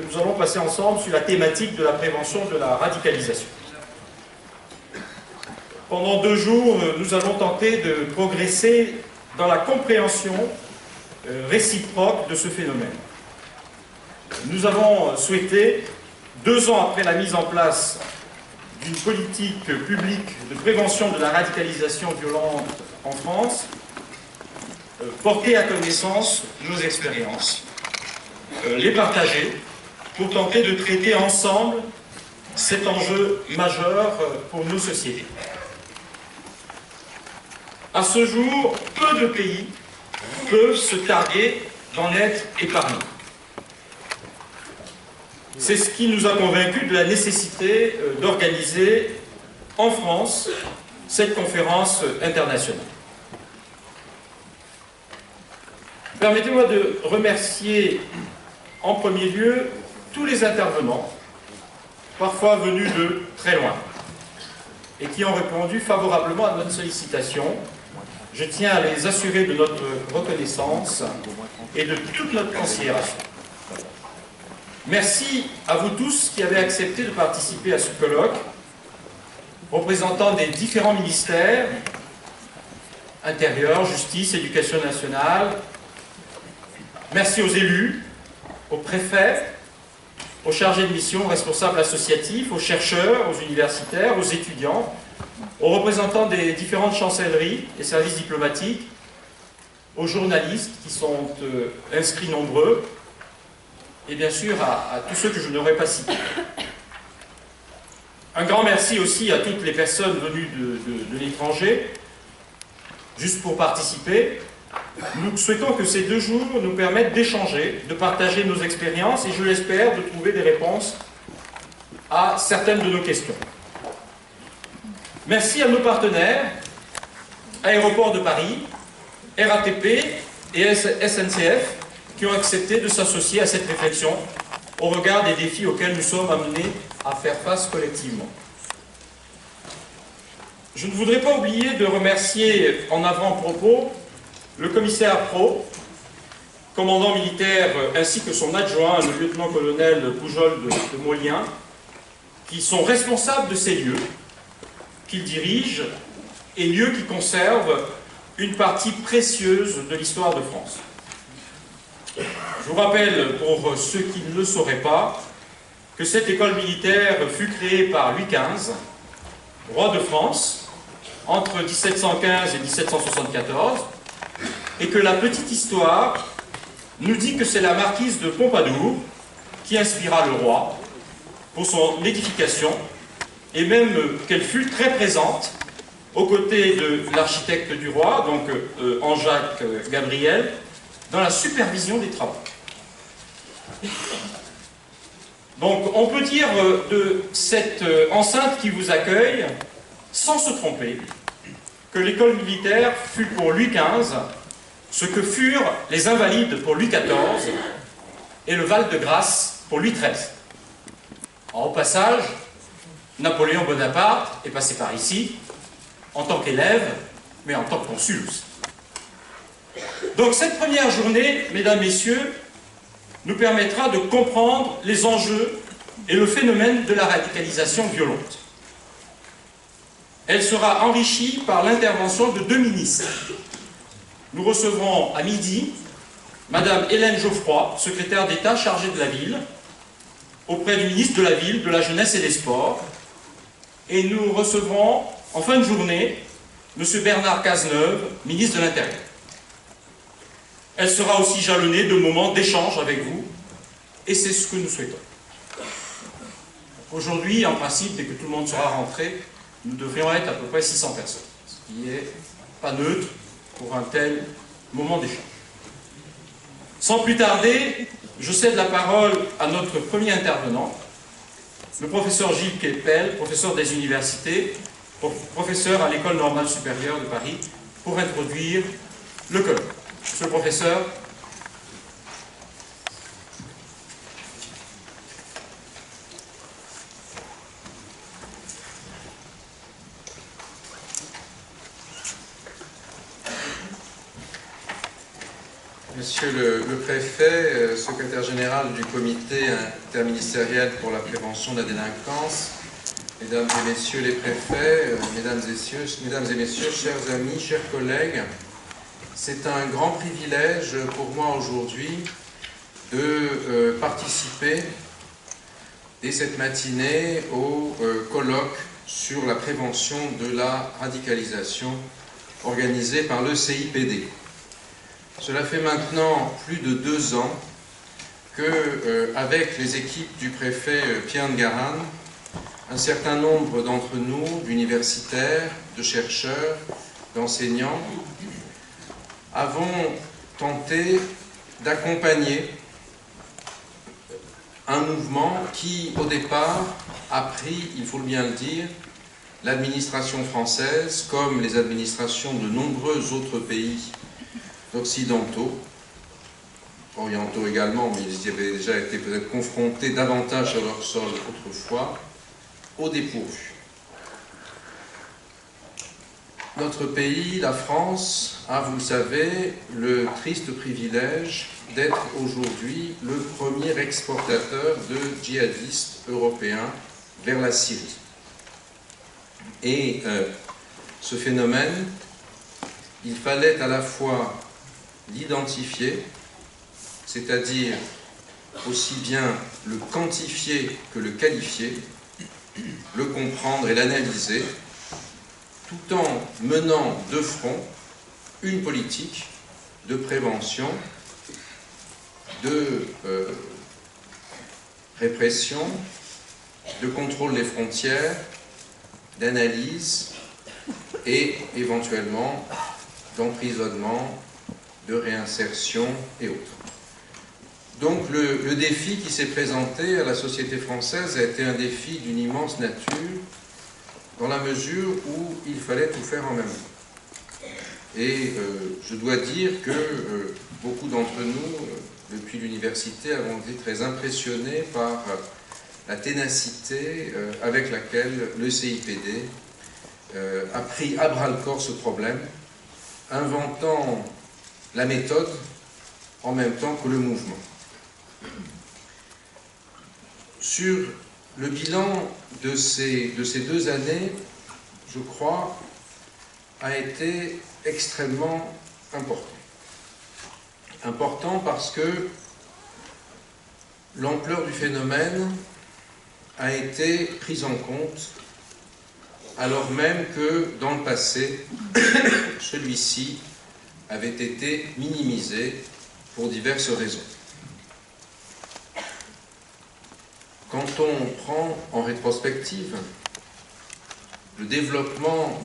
nous allons passer ensemble sur la thématique de la prévention de la radicalisation. Pendant 2 jours, nous allons tenter de progresser dans la compréhension réciproque de ce phénomène. Nous avons souhaité, 2 ans après la mise en place d'une politique publique de prévention de la radicalisation violente en France, porter à connaissance nos expériences, les partager pour tenter de traiter ensemble cet enjeu majeur pour nos sociétés. À ce jour, peu de pays peuvent se targuer d'en être épargnés. C'est ce qui nous a convaincus de la nécessité d'organiser en France cette conférence internationale. Permettez-moi de remercier en premier lieu tous les intervenants, parfois venus de très loin, et qui ont répondu favorablement à notre sollicitation. Je tiens à les assurer de notre reconnaissance et de toute notre considération. Merci à vous tous qui avez accepté de participer à ce colloque, représentants des différents ministères, Intérieur, Justice, Éducation nationale. Merci aux élus, aux préfets, aux chargés de mission, aux responsables associatifs, aux chercheurs, aux universitaires, aux étudiants, aux représentants des différentes chancelleries et services diplomatiques, aux journalistes qui sont inscrits nombreux, et bien sûr à tous ceux que je n'aurais pas cités. Un grand merci aussi à toutes les personnes venues de l'étranger, juste pour participer. Nous souhaitons que ces 2 jours nous permettent d'échanger, de partager nos expériences et, je l'espère, de trouver des réponses à certaines de nos questions. Merci à nos partenaires, Aéroports de Paris, RATP et SNCF, qui ont accepté de s'associer à cette réflexion au regard des défis auxquels nous sommes amenés à faire face collectivement. Je ne voudrais pas oublier de remercier en avant-propos le commissaire Pro, commandant militaire, ainsi que son adjoint, le lieutenant-colonel Poujol de Molien, qui sont responsables de ces lieux, qu'ils dirigent, et lieux qui conservent une partie précieuse de l'histoire de France. Je vous rappelle, pour ceux qui ne le sauraient pas, que cette école militaire fut créée par Louis XV, roi de France, entre 1715 et 1774, et que la petite histoire nous dit que c'est la marquise de Pompadour qui inspira le roi pour son édification, et même qu'elle fut très présente aux côtés de l'architecte du roi, donc Jean-Jacques Gabriel, dans la supervision des travaux. Donc on peut dire de cette enceinte qui vous accueille, sans se tromper, que l'école militaire fut pour Louis XV ce que furent les Invalides pour Louis XIV et le Val-de-Grâce pour Louis XIII. Au passage, Napoléon Bonaparte est passé par ici, en tant qu'élève, mais en tant que consul aussi. Donc cette première journée, mesdames, messieurs, nous permettra de comprendre les enjeux et le phénomène de la radicalisation violente. Elle sera enrichie par l'intervention de 2 ministres. Nous recevrons à midi Madame Hélène Geoffroy, secrétaire d'État chargée de la ville, auprès du ministre de la Ville, de la Jeunesse et des Sports. Et nous recevrons en fin de journée M. Bernard Cazeneuve, ministre de l'Intérieur. Elle sera aussi jalonnée de moments d'échange avec vous, et c'est ce que nous souhaitons. Aujourd'hui, en principe, dès que tout le monde sera rentré, nous devrions être à peu près 600 personnes, ce qui n'est pas neutre pour un tel moment d'échange. Sans plus tarder, je cède la parole à notre premier intervenant, le professeur Gilles Kepel, professeur des universités, professeur à l'École normale supérieure de Paris, pour introduire le colloque. Monsieur le professeur. Monsieur le préfet, secrétaire général du comité interministériel pour la prévention de la délinquance, mesdames et messieurs les préfets, mesdames et messieurs, chers amis, chers collègues, c'est un grand privilège pour moi aujourd'hui de participer dès cette matinée au colloque sur la prévention de la radicalisation organisé par le CIPD. Cela fait maintenant plus de 2 ans que, avec les équipes du préfet Pierre Ngaran, un certain nombre d'entre nous, d'universitaires, de chercheurs, d'enseignants, avons tenté d'accompagner un mouvement qui, au départ, a pris, il faut bien le dire, l'administration française, comme les administrations de nombreux autres pays occidentaux, orientaux également, mais ils y avaient déjà été peut-être confrontés davantage à leur sol autrefois, au dépourvu. Notre pays, la France, a, vous le savez, le triste privilège d'être aujourd'hui le premier exportateur de djihadistes européens vers la Syrie. Et ce phénomène, il fallait à la fois l'identifier, c'est-à-dire aussi bien le quantifier que le qualifier, le comprendre et l'analyser, tout en menant de front une politique de prévention, de répression, de contrôle des frontières, d'analyse et éventuellement d'emprisonnement, de réinsertion et autres. Donc le défi qui s'est présenté à la société française a été un défi d'une immense nature, dans la mesure où il fallait tout faire en même temps. Et je dois dire que beaucoup d'entre nous, depuis l'université, avons été très impressionnés par la ténacité avec laquelle le CIPD a pris à bras-le-corps ce problème, inventant la méthode en même temps que le mouvement. Sur le bilan de ces 2 années, je crois, a été extrêmement important. Important parce que l'ampleur du phénomène a été prise en compte alors même que, dans le passé, celui-ci avait été minimisé pour diverses raisons. Quand on prend en rétrospective le développement